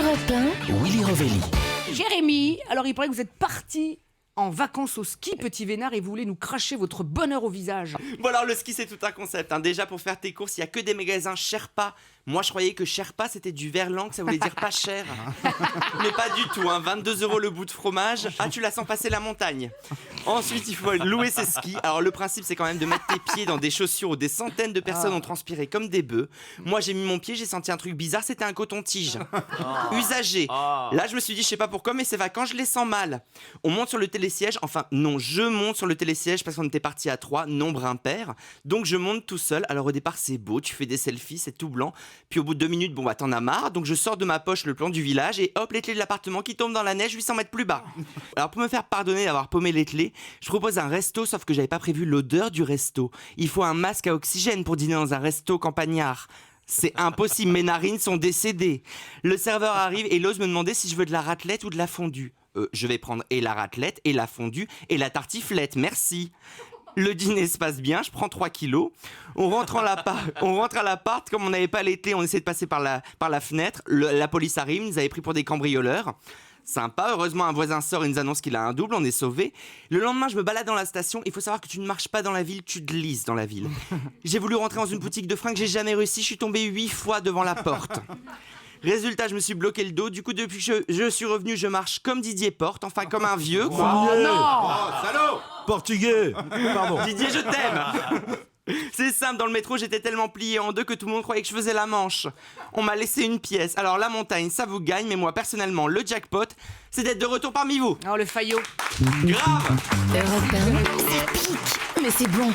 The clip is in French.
Europe 1, Willy Rovelli. Jérémy, alors il paraît que vous êtes parti en vacances au ski, petit vénard, et vous voulez nous cracher votre bonheur au visage. Bon alors le ski c'est tout un concept, hein. Déjà pour faire tes courses il n'y a que des magasins Sherpa. Moi je croyais que Sherpa c'était du verlan, que ça voulait dire pas cher. Mais pas du tout, hein. 22 € le bout de fromage. Ah tu la sens passer la montagne. Ensuite il faut louer ses skis. Alors le principe c'est quand même de mettre tes pieds dans des chaussures où des centaines de personnes ont transpiré comme des bœufs. Moi j'ai mis mon pied, j'ai senti un truc bizarre, c'était un coton-tige usagé. Là je me suis dit je sais pas pourquoi mais ces vacances je les sens mal. On monte sur le télésiège, enfin non je monte sur le télésiège parce qu'on était partis à 3, nombre impair. Donc je monte tout seul. Alors au départ c'est beau, tu fais des selfies, c'est tout blanc. Puis au bout de 2 minutes, bon bah t'en as marre. Donc je sors de ma poche le plan du village et hop les clés de l'appartement qui tombent dans la neige 800 mètres plus bas. Alors pour me faire pardonner d'avoir paumé les clés, je propose un resto sauf que j'avais pas prévu l'odeur du resto. Il faut un masque à oxygène pour dîner dans un resto campagnard. C'est impossible, mes narines sont décédées. Le serveur arrive et il ose me demander si je veux de la raclette ou de la fondue. Je vais prendre et la raclette, et la fondue, et la tartiflette, merci. Le dîner se passe bien, je prends 3 kilos. On rentre à l'appart, comme on n'avait pas l'été, on essaie de passer par la fenêtre. La police arrive, nous avait pris pour des cambrioleurs. Sympa, heureusement un voisin sort et nous annonce qu'il a un double, on est sauvés. Le lendemain, je me balade dans la station. Il faut savoir que tu ne marches pas dans la ville, tu glisses dans la ville. J'ai voulu rentrer dans une boutique de fringues, j'ai jamais réussi, je suis tombé 8 fois devant la porte. Résultat, je me suis bloqué le dos. Du coup, depuis que je suis revenu, je marche comme Didier Porte, enfin comme un vieux, quoi. Oh non, salaud! Portugais. Pardon. Didier, je t'aime. C'est simple, dans le métro, j'étais tellement plié en deux que tout le monde croyait que je faisais la manche. On m'a laissé une pièce. Alors la montagne, ça vous gagne, mais moi, personnellement, le jackpot, c'est d'être de retour parmi vous. Oh, le faillot. Grave! Europe 1, ça pique, mais c'est bon.